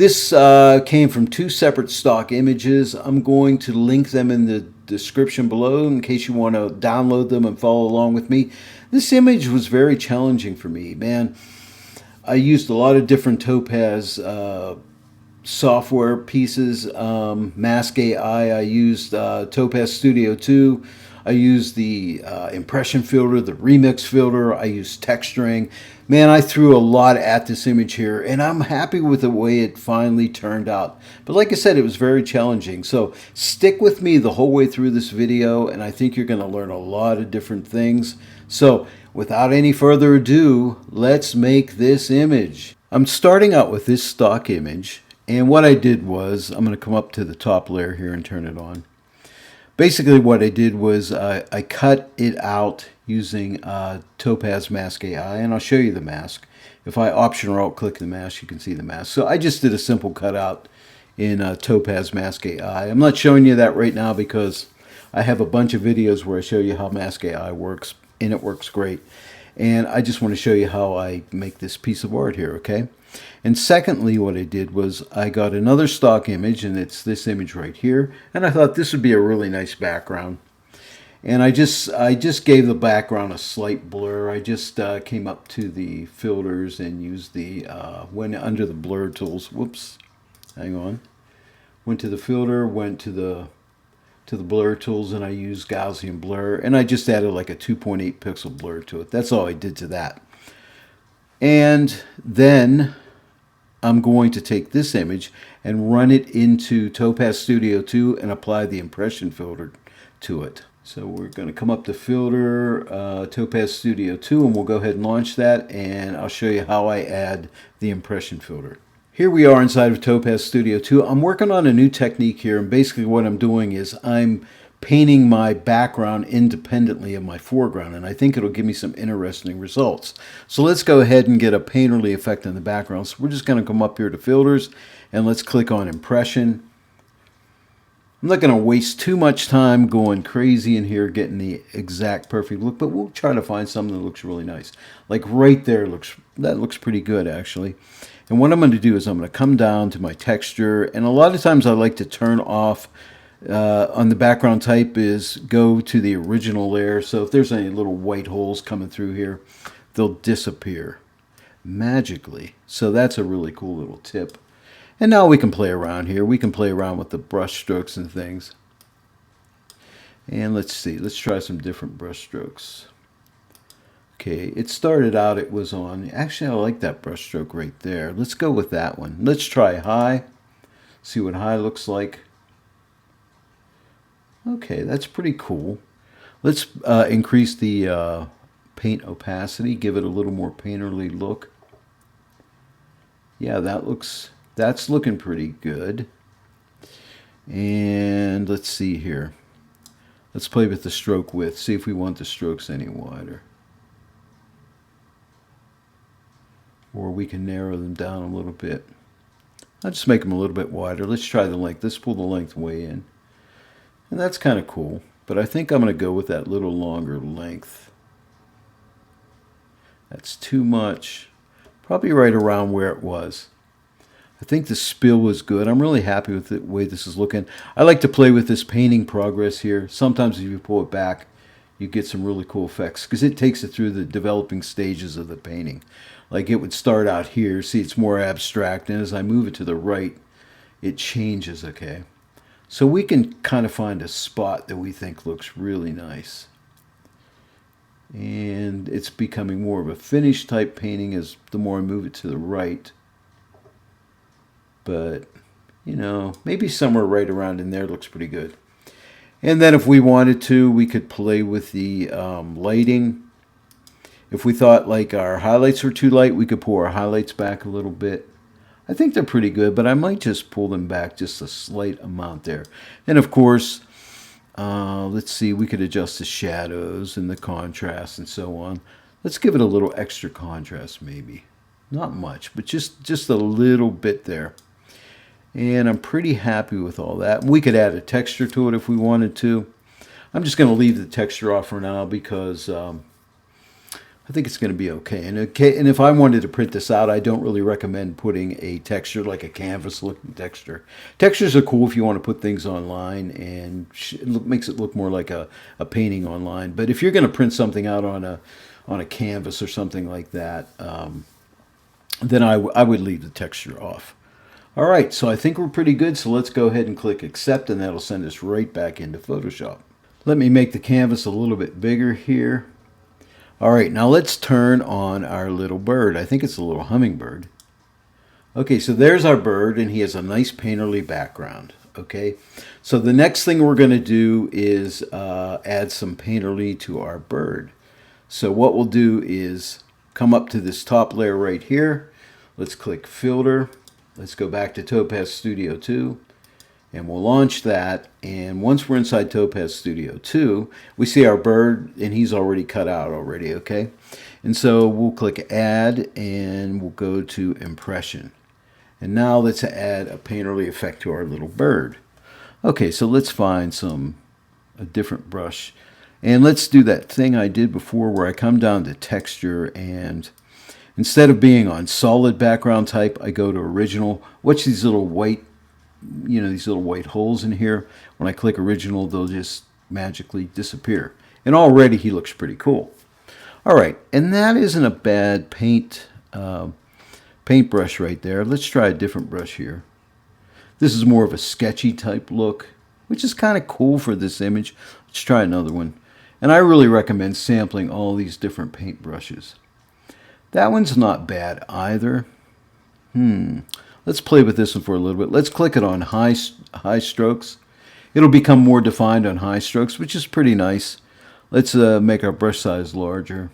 This came from two separate stock images. I'm going to link them in the description below in case you want to download them and follow along with me. This image was very challenging for me, man. I used a lot of different Topaz software pieces. Mask AI, I used Topaz Studio 2. I used the impression filter, the remix filter. I used texturing. Man, I threw a lot at this image here, and I'm happy with the way it finally turned out. But like I said, it was very challenging. So stick with me the whole way through this video, and I think you're going to learn a lot of different things. So without any further ado, let's make this image. I'm starting out with this stock image, and what I did was, I'm going to come up to the top layer here and turn it on. Basically what I did was I cut it out using Topaz Mask AI, and I'll show you the mask. If I option or alt click the mask, you can see the mask. So I just did a simple cutout in Topaz Mask AI. I'm not showing you that right now because I have a bunch of videos where I show you how Mask AI works, and it works great. And I just want to show you how I make this piece of art here, okay? And secondly, what I did was I got another stock image, and it's this image right here, and I thought this would be a really nice background. And I just gave the background a slight blur. I just came up to the filters and used the went under the blur tools. Whoops, hang on. Went to the filter, went to the blur tools, and I used Gaussian blur, and I just added like a 2.8 pixel blur to it. That's all I did to that. And then I'm going to take this image and run it into Topaz Studio 2 and apply the impression filter to it. So we're going to come up to filter, Topaz Studio 2, and we'll go ahead and launch that, and I'll show you how I add the impression filter. Here we are inside of Topaz Studio 2. I'm working on a new technique here, and basically what I'm doing is I'm painting my background independently of my foreground, and I think it'll give me some interesting results. So let's go ahead and get a painterly effect in the background. So we're just going to come up here to filters, and let's click on impression. I'm not going to waste too much time going crazy in here getting the exact perfect look, but we'll try to find something that looks really nice. Like right there, that looks pretty good actually. And what I'm going to do is I'm going to come down to my texture, and a lot of times I like to turn off on the background type is go to the original layer. So if there's any little white holes coming through here, they'll disappear magically. So that's a really cool little tip. And now we can play around here. We can play around with the brush strokes and things. And let's see. Let's try some different brush strokes. Okay, it started out, it was on, actually I like that brush stroke right there. Let's go with that one. Let's try high. See what high looks like. Okay, that's pretty cool. Let's increase the paint opacity, give it a little more painterly look. Yeah, that's looking pretty good. And let's see here. Let's play with the stroke width, see if we want the strokes any wider. Or we can narrow them down a little bit. I'll just make them a little bit wider. Let's try the length. Let's pull the length way in. And that's kind of cool, but I think I'm going to go with that little longer length. That's too much. Probably right around where it was. I think the spill was good. I'm really happy with the way this is looking. I like to play with this painting progress here. Sometimes if you pull it back, you get some really cool effects because it takes it through the developing stages of the painting. Like it would start out here. See, it's more abstract, and as I move it to the right, it changes, okay? So we can kind of find a spot that we think looks really nice. And it's becoming more of a finished type painting as the more I move it to the right. But, you know, maybe somewhere right around in there looks pretty good. And then if we wanted to, we could play with the lighting. If we thought like our highlights were too light, we could pull our highlights back a little bit. I think they're pretty good, but I might just pull them back just a slight amount there. And of course, let's see, we could adjust the shadows and the contrast and so on. Let's give it a little extra contrast maybe. Not much, but just a little bit there. And I'm pretty happy with all that. We could add a texture to it if we wanted to. I'm just going to leave the texture off for now because I I think it's going to be okay. And if I wanted to print this out, I don't really recommend putting a texture like a canvas looking texture. Textures are cool if you want to put things online, and it makes it look more like a painting online. But if you're going to print something out on a canvas or something like that, then I would leave the texture off. All right, so I think we're pretty good. So let's go ahead and click accept, and that'll send us right back into Photoshop. Let me make the canvas a little bit bigger here. All right, now let's turn on our little bird. I think it's a little hummingbird. Okay, so there's our bird, and he has a nice painterly background. Okay, so the next thing we're going to do is add some painterly to our bird. So what we'll do is come up to this top layer right here. Let's click Filter. Let's go back to Topaz Studio 2. And we'll launch that, and once we're inside Topaz Studio 2, we see our bird, and he's already cut out already, okay? And so we'll click Add, and we'll go to Impression. And now let's add a painterly effect to our little bird. Okay, so let's find a different brush. And let's do that thing I did before where I come down to Texture, and instead of being on Solid Background Type, I go to Original. Watch these little white these little white holes in here. When I click original, they'll just magically disappear. And already he looks pretty cool. All right, and that isn't a bad paintbrush right there. Let's try a different brush here. This is more of a sketchy type look, which is kind of cool for this image. Let's try another one. And I really recommend sampling all these different paint brushes. That one's not bad either. Let's play with this one for a little bit. Let's click it on high strokes. It'll become more defined on high strokes, which is pretty nice. Let's make our brush size larger.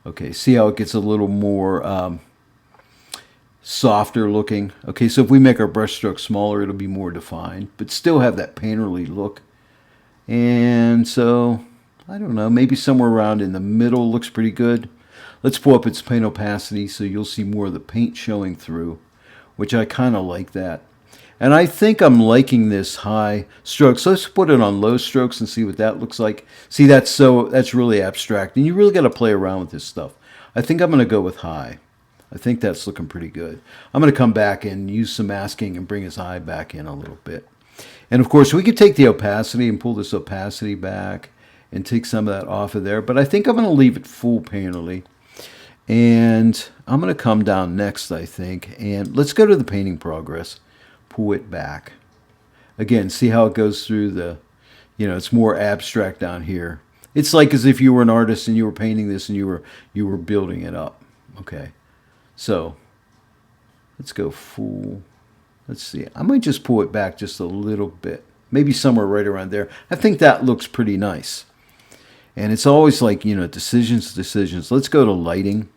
Okay, see how it gets a little more softer looking. Okay, so if we make our brush stroke smaller, it'll be more defined, but still have that painterly look. And so, I don't know, maybe somewhere around in the middle looks pretty good. Let's pull up its paint opacity so you'll see more of the paint showing through, which I kind of like that. And I think I'm liking this high strokes. So let's put it on low strokes and see what that looks like. See, that's really abstract, and you really got to play around with this stuff. I think I'm going to go with high. I think that's looking pretty good. I'm going to come back and use some masking and bring his eye back in a little bit. And of course, we could take the opacity and pull this opacity back and take some of that off of there. But I think I'm going to leave it full painterly. And I'm going to come down next, I think. And let's go to the painting progress. Pull it back. Again, see how it goes through the, it's more abstract down here. It's like as if you were an artist and you were painting this and you were building it up. Okay. So let's go full. Let's see. I might just pull it back just a little bit. Maybe somewhere right around there. I think that looks pretty nice. And it's always like, decisions. Let's go to lighting.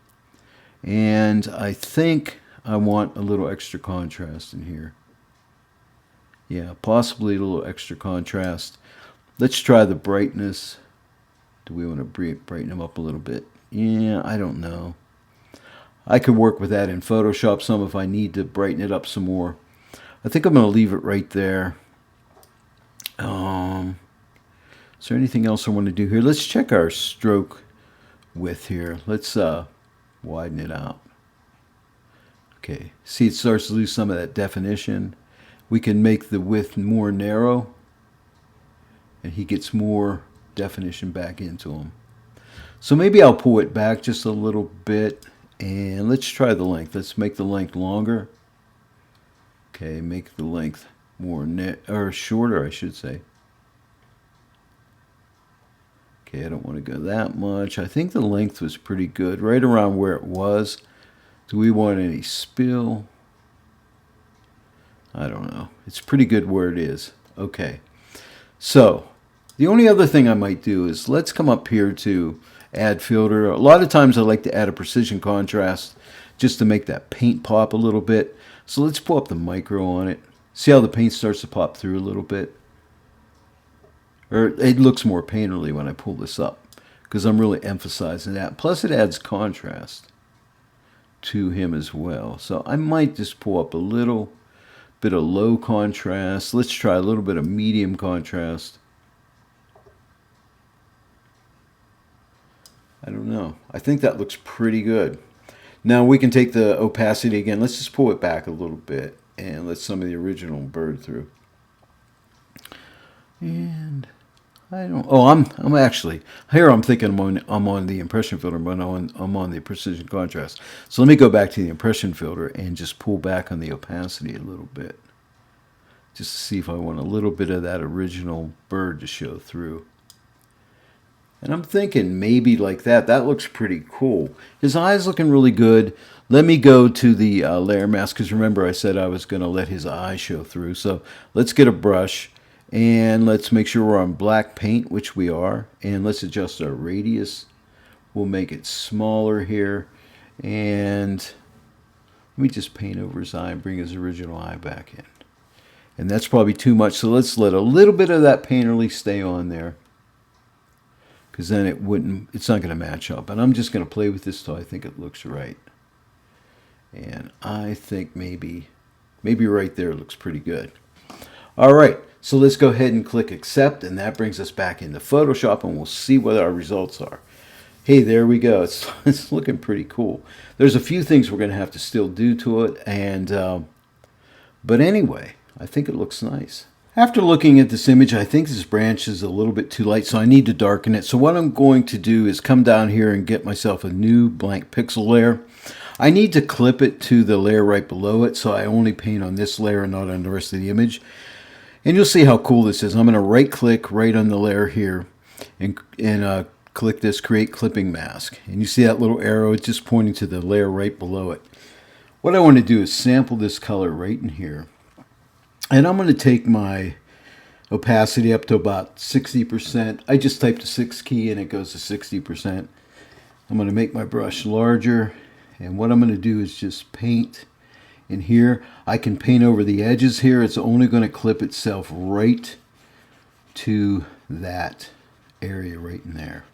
And I think I want a little extra contrast in here. Yeah, possibly a little extra contrast. Let's try the brightness. Do we want to brighten them up a little bit? Yeah, I don't know. I could work with that in Photoshop some if I need to brighten it up some more. I think I'm going to leave it right there. Is there anything else I want to do here? Let's check our stroke width here. Let's widen it out. Okay, see it starts to lose some of that definition. We can make the width more narrow, and he gets more definition back into him. So maybe I'll pull it back just a little bit, and let's try the length. Let's make the length longer. Okay, make the length more shorter, I should say. Okay, I don't want to go that much. I think the length was pretty good, right around where it was. Do we want any spill? I don't know. It's pretty good where it is. Okay. So, the only other thing I might do is let's come up here to add filter. A lot of times I like to add a precision contrast just to make that paint pop a little bit. So let's pull up the micro on it. See how the paint starts to pop through a little bit? Or it looks more painterly when I pull this up because I'm really emphasizing that. Plus it adds contrast to him as well. So I might just pull up a little bit of low contrast. Let's try a little bit of medium contrast. I don't know. I think that looks pretty good. Now we can take the opacity again. Let's just pull it back a little bit and let some of the original bird through. And I don't. Oh, I'm actually here. I'm thinking I'm on the impression filter, but I'm on the precision contrast. So let me go back to the impression filter and just pull back on the opacity a little bit, just to see if I want a little bit of that original bird to show through. And I'm thinking maybe like that. That looks pretty cool. His eye's looking really good. Let me go to the layer mask, because remember I said I was going to let his eye show through. So let's get a brush and let's make sure we're on black paint, which we are. And let's adjust our radius. We'll make it smaller here. And let me just paint over his eye and bring his original eye back in. And that's probably too much. So let's let a little bit of that painterly stay on there, because then it's not going to match up. And I'm just going to play with this till I think it looks right. And I think maybe right there looks pretty good. All right, so let's go ahead and click accept, and that brings us back into Photoshop, and we'll see what our results are. Hey, there we go. It's looking pretty cool. There's a few things we're going to have to still do to it, and but anyway, I think it looks nice. After looking at this image, I think this branch is a little bit too light, so I need to darken it. So what I'm going to do is come down here and get myself a new blank pixel layer. I need to clip it to the layer right below it, so I only paint on this layer and not on the rest of the image. And you'll see how cool this is. I'm going to right-click right on the layer here and click this Create Clipping Mask. And you see that little arrow? It's just pointing to the layer right below it. What I want to do is sample this color right in here. And I'm going to take my opacity up to about 60%. I just typed the 6 key and it goes to 60%. I'm going to make my brush larger. And what I'm going to do is just paint in here. I can paint over the edges here. It's only going to clip itself right to that area right in there.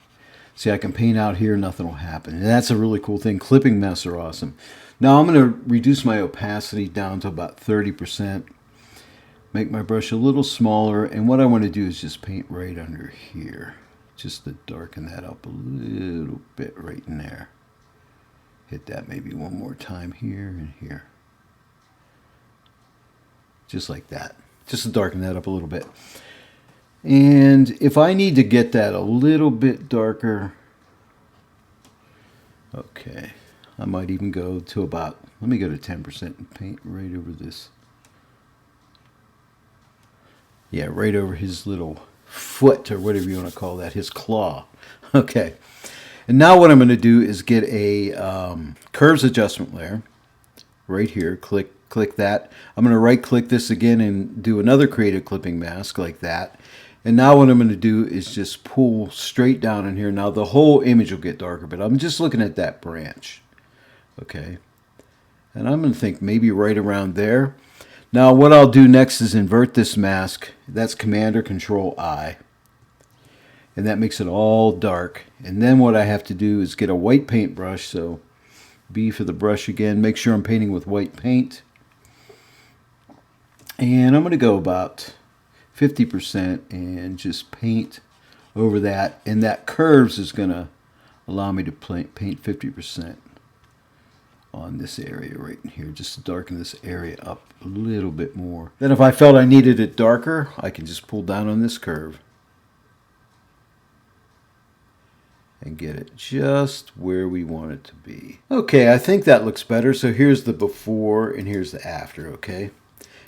See, I can paint out here, nothing will happen. And that's a really cool thing. Clipping masks are awesome. Now I'm going to reduce my opacity down to about 30%. Make my brush a little smaller, and what I want to do is just paint right under here, just to darken that up a little bit right in there. Hit that maybe one more time here and here. Just like that, just to darken that up a little bit. And if I need to get that a little bit darker, okay, I might even go to about, let me go to 10% and paint right over this. Yeah, right over his little foot, or whatever you want to call that, his claw. Okay. And now what I'm going to do is get a curves adjustment layer right here. Click that. I'm going to right click this again and do another creative clipping mask like that. And now what I'm going to do is just pull straight down in here. Now the whole image will get darker, but I'm just looking at that branch. Okay. And I'm going to think maybe right around there. Now what I'll do next is invert this mask. That's Command or Control I. And that makes it all dark. And then what I have to do is get a white paint brush. So B for the brush again. Make sure I'm painting with white paint. And I'm going to go about 50% and just paint over that. And that curves is going to allow me to paint 50% on this area right in here, just to darken this area up a little bit more. Then if I felt I needed it darker, I can just pull down on this curve and get it just where we want it to be. Okay, I think that looks better. So here's the before and here's the after, okay?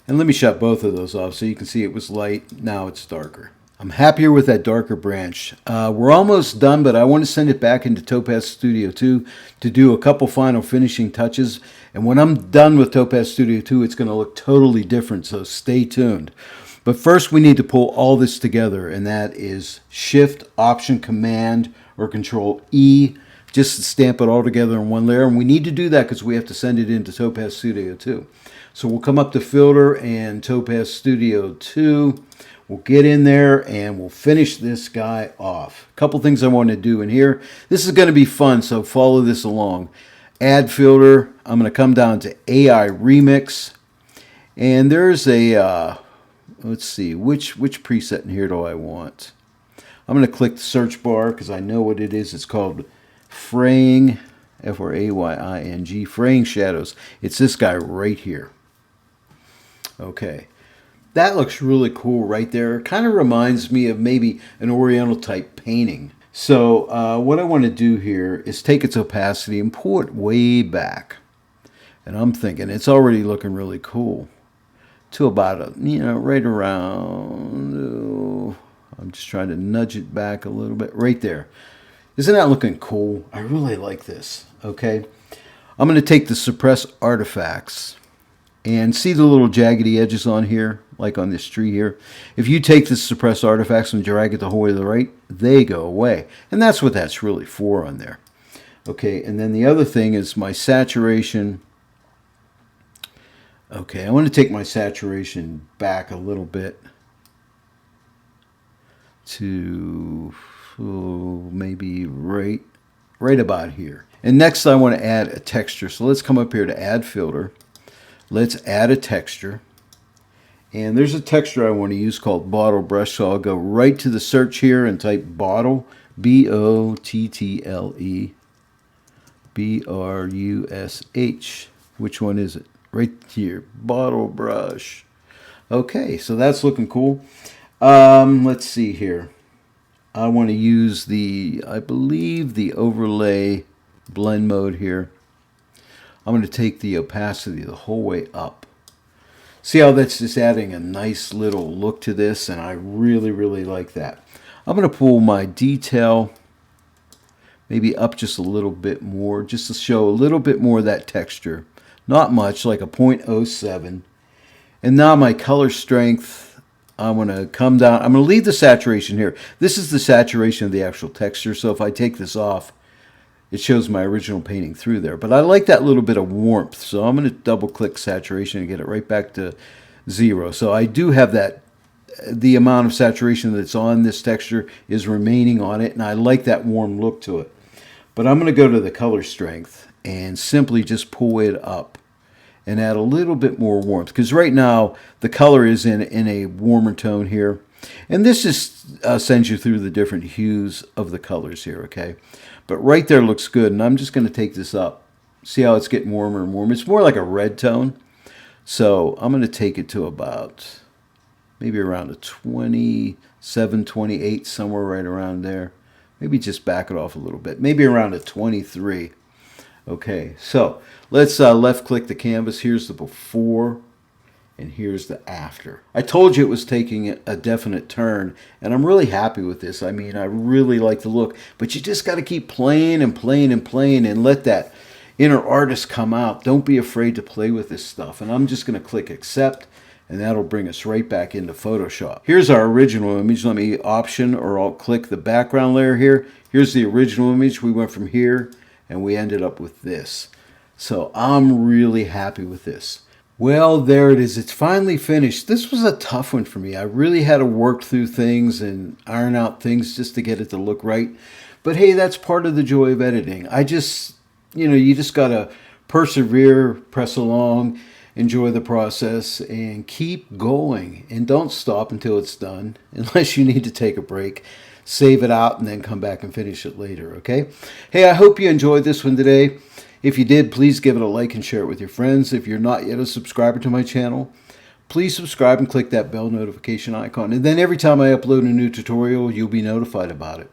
And let me shut both of those off so you can see it was light, now it's darker. I'm happier with that darker branch. We're almost done, but I want to send it back into Topaz Studio 2 to do a couple final finishing touches. And when I'm done with Topaz Studio 2, it's going to look totally different, so stay tuned. But first we need to pull all this together, and that is Shift, Option, Command, or Control E, just to stamp it all together in one layer. And we need to do that because we have to send it into Topaz Studio 2. So we'll come up to Filter and Topaz Studio 2. We'll get in there and we'll finish this guy off. A couple things I want to do in here. This is going to be fun, so follow this along. Add filter. I'm going to come down to AI Remix. And there's a, let's see, which preset in here do I want? I'm going to click the search bar because I know what it is. It's called Fraying, F-R-A-Y-I-N-G, Fraying Shadows. It's this guy right here. Okay. That looks really cool right there. Kind of reminds me of maybe an Oriental type painting. So what I want to do here is take its opacity and pull it way back. And I'm thinking it's already looking really cool. To about, right around, I'm just trying to nudge it back a little bit. Right there. Isn't that looking cool? I really like this. Okay. I'm going to take the suppress artifacts and see the little jaggedy edges on here, like on this tree here. If you take the suppress artifacts and drag it the whole way to the right, they go away. And that's what that's really for on there. Okay, and then the other thing is my saturation. Okay, I want to take my saturation back a little bit to maybe right about here. And next I want to add a texture. So let's come up here to add filter. Let's add a texture. And there's a texture I want to use called bottle brush. So I'll go right to the search here and type bottle, B-O-T-T-L-E, B-R-U-S-H. Which one is it? Right here, bottle brush. Okay, so that's looking cool. Let's see here. I want to use I believe the overlay blend mode here. I'm going to take the opacity the whole way up. See how that's just adding a nice little look to this, and I really, really like that. I'm going to pull my detail maybe up just a little bit more, just to show a little bit more of that texture. Not much, like a 0.07. And now my color strength, I'm going to come down. I'm going to leave the saturation here. This is the saturation of the actual texture, so if I take this off, it shows my original painting through there. But I like that little bit of warmth, so I'm going to double-click saturation and get it right back to 0. So I do have that, the amount of saturation that's on this texture is remaining on it, and I like that warm look to it. But I'm going to go to the color strength and simply just pull it up and add a little bit more warmth. Because right now, the color is in a warmer tone here. And this just sends you through the different hues of the colors here, okay? But right there looks good, and I'm just going to take this up. See how it's getting warmer and warmer? It's more like a red tone. So I'm going to take it to about maybe around a 27, 28, somewhere right around there. Maybe just back it off a little bit. Maybe around a 23. Okay, so let's left-click the canvas. Here's the before, and here's the after. I told you it was taking a definite turn, and I'm really happy with this. I mean, I really like the look, but you just got to keep playing and playing and playing and let that inner artist come out. Don't be afraid to play with this stuff. And I'm just going to click accept, and that'll bring us right back into Photoshop. Here's our original image. Let me option or Alt click the background layer here. Here's the original image. We went from here, and we ended up with this. So I'm really happy with this. Well, there it is. It's finally finished. This was a tough one for me. I really had to work through things and iron out things just to get it to look right. But hey, that's part of the joy of editing. You just got to persevere, press along, enjoy the process, and keep going. And don't stop until it's done, unless you need to take a break. Save it out and then come back and finish it later, okay? Hey, I hope you enjoyed this one today. If you did, please give it a like and share it with your friends. If you're not yet a subscriber to my channel, please subscribe and click that bell notification icon. And then every time I upload a new tutorial, you'll be notified about it.